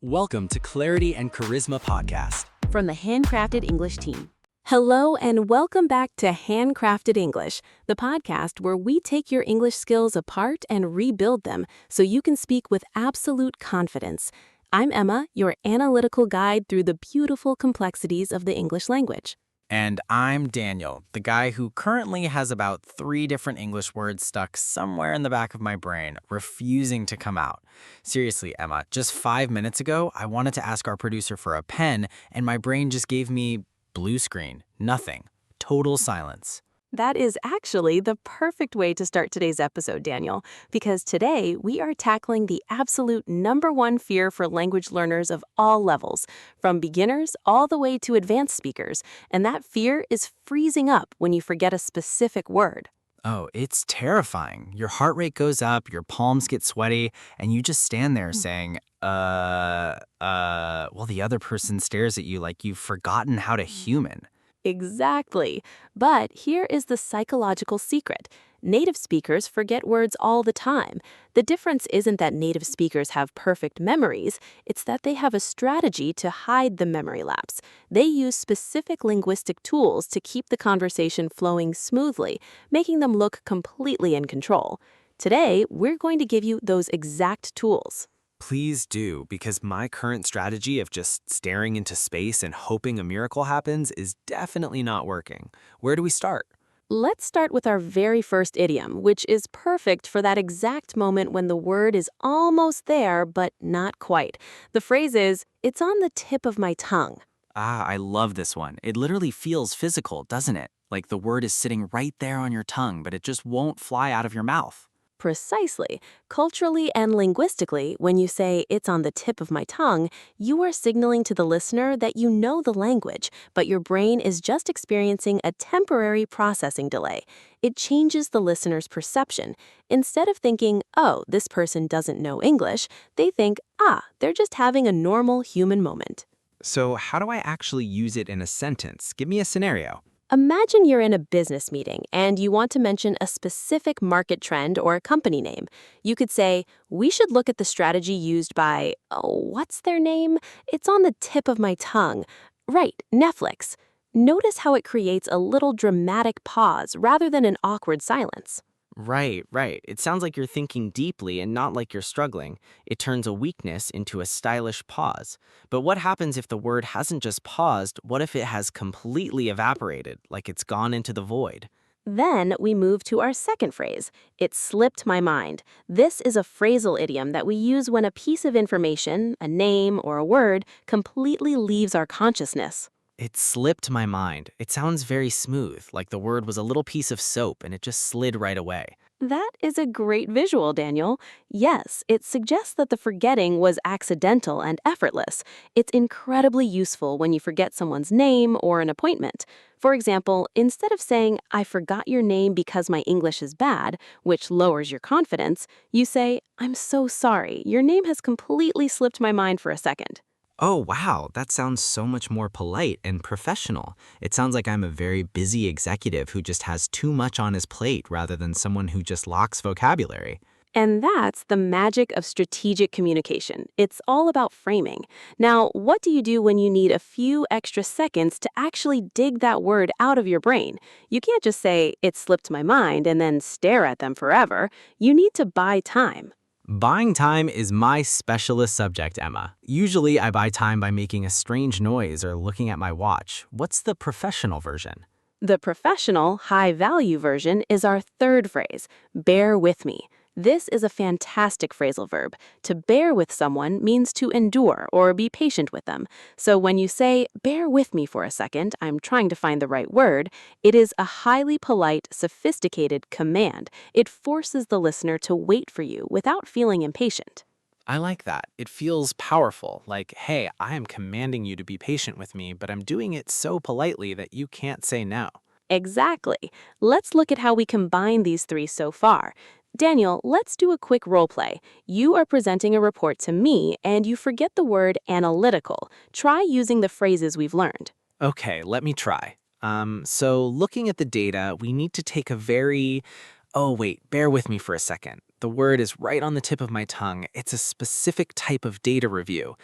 Welcome to Clarity and Charisma Podcast from the Handcrafted English team. Hello and welcome back to Handcrafted English, the podcast where we take your English skills apart and rebuild them so you can speak with absolute confidence. I'm Emma, your analytical guide through the beautiful complexities of the English language. And I'm Daniel, the guy who currently has about 3 different English words stuck somewhere in the back of my brain, refusing to come out. Seriously, Emma, just 5 minutes ago, I wanted to ask our producer for a pen, and my brain just gave me blue screen, nothing, total silence. That is actually the perfect way to start today's episode, Daniel, because today we are tackling the absolute #1 fear for language learners of all levels, from beginners all the way to advanced speakers, and that fear is freezing up when you forget a specific word. Oh, it's terrifying. Your heart rate goes up, your palms get sweaty, and you just stand there saying, while the other person stares at you like you've forgotten how to human. Exactly. But here is the psychological secret. Native speakers forget words all the time. The difference isn't that native speakers have perfect memories, it's that they have a strategy to hide the memory lapse. They use specific linguistic tools to keep the conversation flowing smoothly, making them look completely in control. Today, we're going to give you those exact tools. Please do, because my current strategy of just staring into space and hoping a miracle happens is definitely not working. Where do we start? Let's start with our very first idiom, which is perfect for that exact moment when the word is almost there, but not quite. The phrase is, "It's on the tip of my tongue." I love this one. It literally feels physical, doesn't it? Like the word is sitting right there on your tongue, but it just won't fly out of your mouth. Precisely. Culturally and linguistically, when you say, "it's on the tip of my tongue," you are signaling to the listener that you know the language, but your brain is just experiencing a temporary processing delay. It changes the listener's perception. Instead of thinking, "oh, this person doesn't know English," they think, they're just having a normal human moment. So how do I actually use it in a sentence? Give me a scenario. Imagine you're in a business meeting and you want to mention a specific market trend or a company name. You could say, "We should look at the strategy used by, what's their name? It's on the tip of my tongue. Right, Netflix." Notice how it creates a little dramatic pause rather than an awkward silence. Right. It sounds like you're thinking deeply and not like you're struggling. It turns a weakness into a stylish pause. But what happens if the word hasn't just paused? What if it has completely evaporated, like it's gone into the void? Then we move to our second phrase, "It slipped my mind." This is a phrasal idiom that we use when a piece of information, a name or a word, completely leaves our consciousness. It slipped my mind. It sounds very smooth, like the word was a little piece of soap and it just slid right away. That is a great visual, Daniel. Yes, it suggests that the forgetting was accidental and effortless. It's incredibly useful when you forget someone's name or an appointment. For example, instead of saying, "I forgot your name because my English is bad," which lowers your confidence, you say, "I'm so sorry. Your name has completely slipped my mind for a second." Oh, wow, that sounds so much more polite and professional. It sounds like I'm a very busy executive who just has too much on his plate rather than someone who just lacks vocabulary. And that's the magic of strategic communication. It's all about framing. Now, what do you do when you need a few extra seconds to actually dig that word out of your brain? You can't just say, "It slipped my mind," and then stare at them forever. You need to buy time. Buying time is my specialist subject, Emma. Usually I buy time by making a strange noise or looking at my watch. What's the professional version? The professional, high-value version is our third phrase, "bear with me." This is a fantastic phrasal verb. To bear with someone means to endure or be patient with them. So when you say, "bear with me for a second, I'm trying to find the right word," it is a highly polite, sophisticated command. It forces the listener to wait for you without feeling impatient. I like that. It feels powerful, like, hey, I am commanding you to be patient with me, but I'm doing it so politely that you can't say no. Exactly. Let's look at how we combine these three so far. Daniel, let's do a quick role play. You are presenting a report to me, and you forget the word analytical. Try using the phrases we've learned. Okay, let me try. So looking at the data, we need to take a very Oh, wait, bear with me for a second. The word is right on the tip of my tongue. It's a specific type of data review.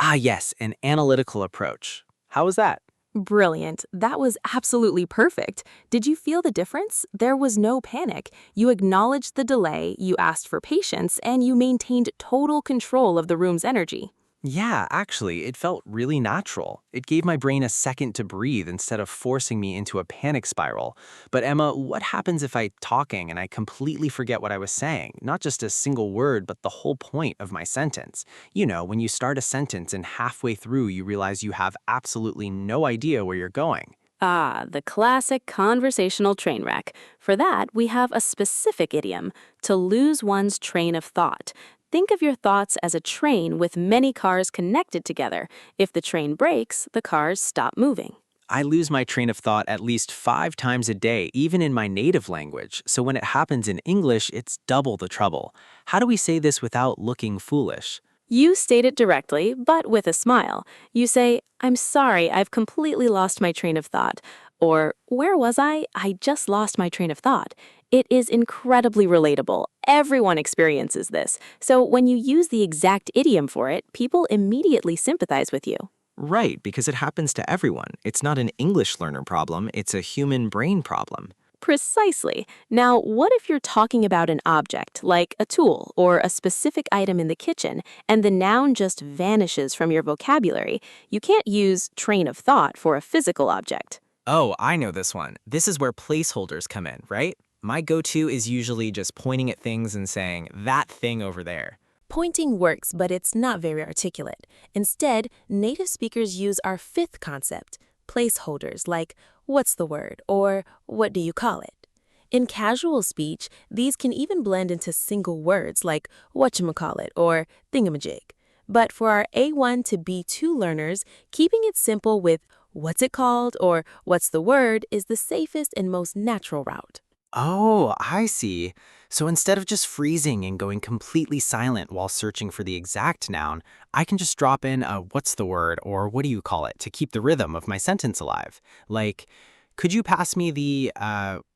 Ah, yes, an analytical approach. How was that? Brilliant. That was absolutely perfect. Did you feel the difference? There was no panic. You acknowledged the delay, you asked for patience, and you maintained total control of the room's energy. Yeah, actually, it felt really natural. It gave my brain a second to breathe instead of forcing me into a panic spiral. But Emma, what happens if I'm talking and I completely forget what I was saying? Not just a single word, but the whole point of my sentence. You know, when you start a sentence and halfway through you realize you have absolutely no idea where you're going. Ah, the classic conversational train wreck. For that, we have a specific idiom, to lose one's train of thought. Think of your thoughts as a train with many cars connected together. If the train breaks, the cars stop moving. I lose my train of thought at least 5 times a day, even in my native language. So when it happens in English, it's double the trouble. How do we say this without looking foolish? You state it directly, but with a smile. You say, I'm sorry, I've completely lost my train of thought. Or, where was I? I just lost my train of thought. It is incredibly relatable. Everyone experiences this. So when you use the exact idiom for it, people immediately sympathize with you. Right, because it happens to everyone. It's not an English learner problem, it's a human brain problem. Precisely. Now, what if you're talking about an object, like a tool or a specific item in the kitchen, and the noun just vanishes from your vocabulary? You can't use train of thought for a physical object. Oh, I know this one. This is where placeholders come in, right? My go-to is usually just pointing at things and saying, that thing over there. Pointing works, but it's not very articulate. Instead, native speakers use our fifth concept, placeholders like, what's the word, or what do you call it? In casual speech, these can even blend into single words like whatchamacallit or thingamajig. But for our A1 to B2 learners, keeping it simple with what's it called or what's the word is the safest and most natural route. Oh, I see. So instead of just freezing and going completely silent while searching for the exact noun, I can just drop in a what's the word or what do you call it to keep the rhythm of my sentence alive. Like, could you pass me the,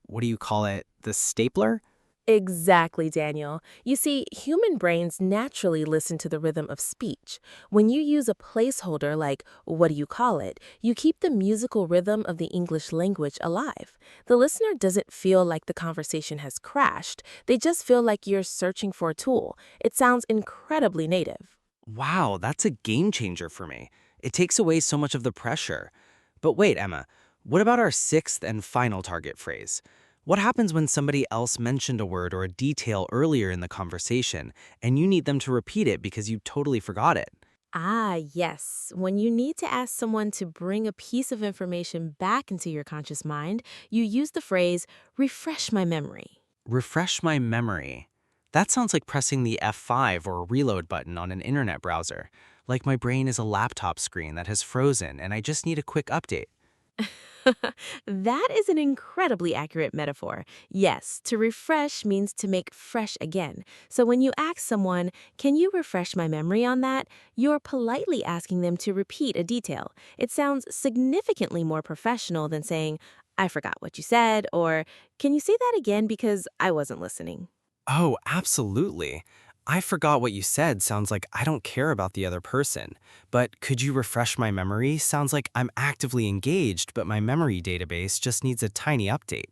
what do you call it, the stapler? Exactly, Daniel. You see, human brains naturally listen to the rhythm of speech. When you use a placeholder like, what do you call it, you keep the musical rhythm of the English language alive. The listener doesn't feel like the conversation has crashed. They just feel like you're searching for a tool. It sounds incredibly native. Wow, that's a game changer for me. It takes away so much of the pressure. But wait, Emma, what about our sixth and final target phrase? What happens when somebody else mentioned a word or a detail earlier in the conversation, and you need them to repeat it because you totally forgot it? Ah, yes. When you need to ask someone to bring a piece of information back into your conscious mind, you use the phrase, refresh my memory. Refresh my memory. That sounds like pressing the F5 or reload button on an internet browser. Like my brain is a laptop screen that has frozen and I just need a quick update. That is an incredibly accurate metaphor. Yes, to refresh means to make fresh again. So when you ask someone, can you refresh my memory on that? You're politely asking them to repeat a detail. It sounds significantly more professional than saying, I forgot what you said, or can you say that again because I wasn't listening? Oh, absolutely. I forgot what you said sounds like I don't care about the other person. But could you refresh my memory sounds like I'm actively engaged, but my memory database just needs a tiny update.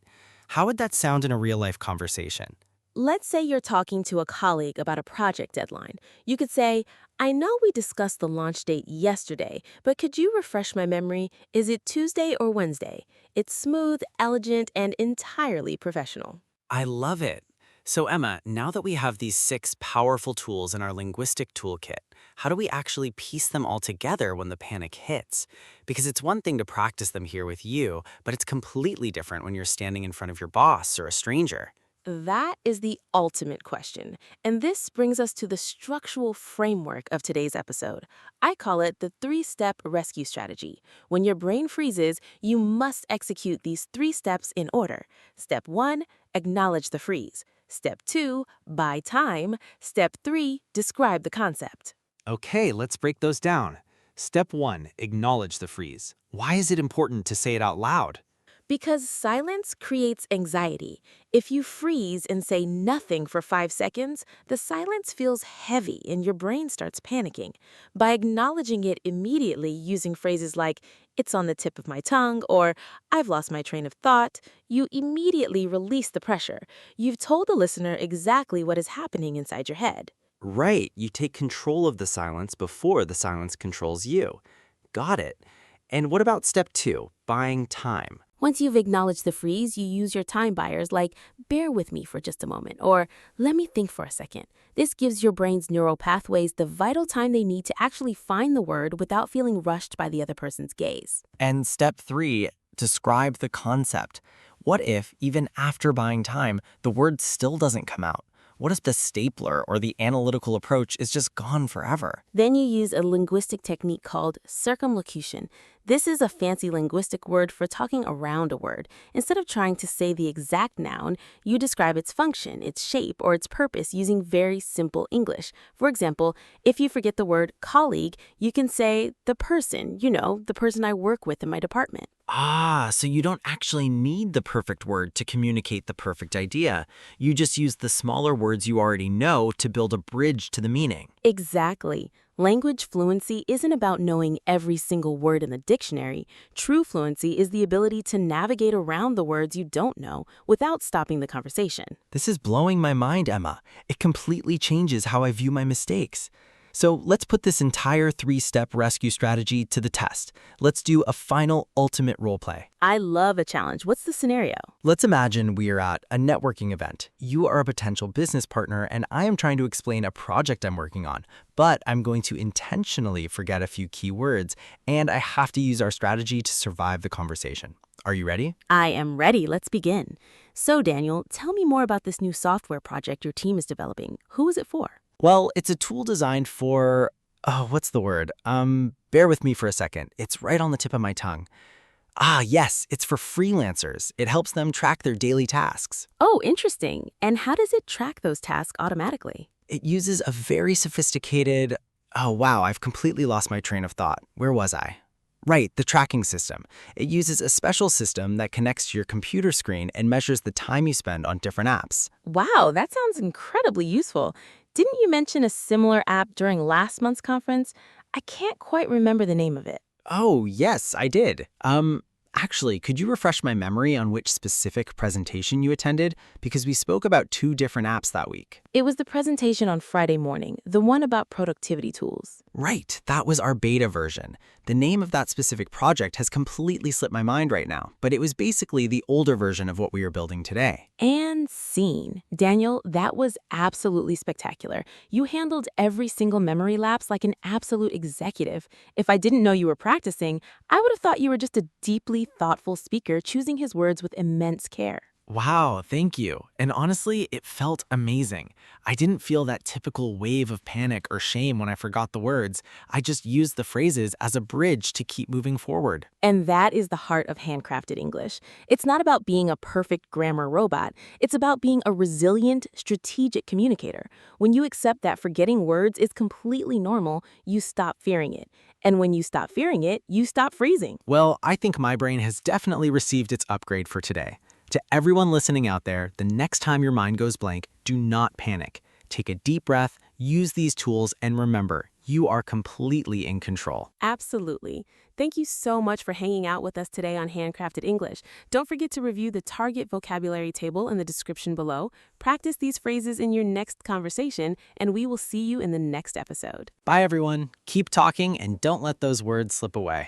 How would that sound in a real-life conversation? Let's say you're talking to a colleague about a project deadline. You could say, I know we discussed the launch date yesterday, but could you refresh my memory? Is it Tuesday or Wednesday? It's smooth, elegant, and entirely professional. I love it. So Emma, now that we have these 6 powerful tools in our linguistic toolkit, how do we actually piece them all together when the panic hits? Because it's one thing to practice them here with you, but it's completely different when you're standing in front of your boss or a stranger. That is the ultimate question. And this brings us to the structural framework of today's episode. I call it the three-step rescue strategy. When your brain freezes, you must execute these 3 steps in order. Step 1, acknowledge the freeze. Step 2, buy time. Step 3, describe the concept. Okay, let's break those down. Step 1, acknowledge the freeze. Why is it important to say it out loud? Because silence creates anxiety. If you freeze and say nothing for 5 seconds, the silence feels heavy and your brain starts panicking. By acknowledging it immediately using phrases like, it's on the tip of my tongue, or I've lost my train of thought, you immediately release the pressure. You've told the listener exactly what is happening inside your head. Right, you take control of the silence before the silence controls you. Got it. And what about step 2, buying time? Once you've acknowledged the freeze, you use your time buyers like, bear with me for just a moment, or let me think for a second. This gives your brain's neural pathways the vital time they need to actually find the word without feeling rushed by the other person's gaze. And step 3, describe the concept. What if, even after buying time, the word still doesn't come out? What if the stapler or the analytical approach is just gone forever? Then you use a linguistic technique called circumlocution. This is a fancy linguistic word for talking around a word. Instead of trying to say the exact noun, you describe its function, its shape, or its purpose using very simple English. For example, if you forget the word colleague, you can say the person, the person I work with in my department. So you don't actually need the perfect word to communicate the perfect idea. You just use the smaller words you already know to build a bridge to the meaning. Exactly. Language fluency isn't about knowing every single word in the dictionary. True fluency is the ability to navigate around the words you don't know without stopping the conversation. This is blowing my mind, Emma. It completely changes how I view my mistakes. So let's put this entire 3-step rescue strategy to the test. Let's do a final ultimate role play. I love a challenge. What's the scenario? Let's imagine we are at a networking event. You are a potential business partner, and I am trying to explain a project I'm working on, but I'm going to intentionally forget a few key words, and I have to use our strategy to survive the conversation. Are you ready? I am ready. Let's begin. So, Daniel, tell me more about this new software project your team is developing. Who is it for? Well, it's a tool designed for, what's the word? Bear with me for a second. It's right on the tip of my tongue. Yes, it's for freelancers. It helps them track their daily tasks. Oh, interesting. And how does it track those tasks automatically? It uses a very sophisticated, I've completely lost my train of thought. Where was I? Right, the tracking system. It uses a special system that connects to your computer screen and measures the time you spend on different apps. Wow, that sounds incredibly useful. Didn't you mention a similar app during last month's conference? I can't quite remember the name of it. Oh, yes, I did. Actually, could you refresh my memory on which specific presentation you attended? Because we spoke about 2 different apps that week. It was the presentation on Friday morning, the one about productivity tools. Right, that was our beta version. The name of that specific project has completely slipped my mind right now, but it was basically the older version of what we are building today. And scene. Daniel, that was absolutely spectacular. You handled every single memory lapse like an absolute executive. If I didn't know you were practicing, I would have thought you were just a deeply thoughtful speaker choosing his words with immense care. Wow, thank you. And honestly, it felt amazing. I didn't feel that typical wave of panic or shame when I forgot the words. I just used the phrases as a bridge to keep moving forward. And that is the heart of Handcrafted English. It's not about being a perfect grammar robot. It's about being a resilient, strategic communicator. When you accept that forgetting words is completely normal, you stop fearing it. And when you stop fearing it, you stop freezing. Well, I think my brain has definitely received its upgrade for today. To everyone listening out there, the next time your mind goes blank, do not panic. Take a deep breath, use these tools, and remember, you are completely in control. Absolutely. Thank you so much for hanging out with us today on Handcrafted English. Don't forget to review the target vocabulary table in the description below. Practice these phrases in your next conversation, and we will see you in the next episode. Bye, everyone. Keep talking and don't let those words slip away.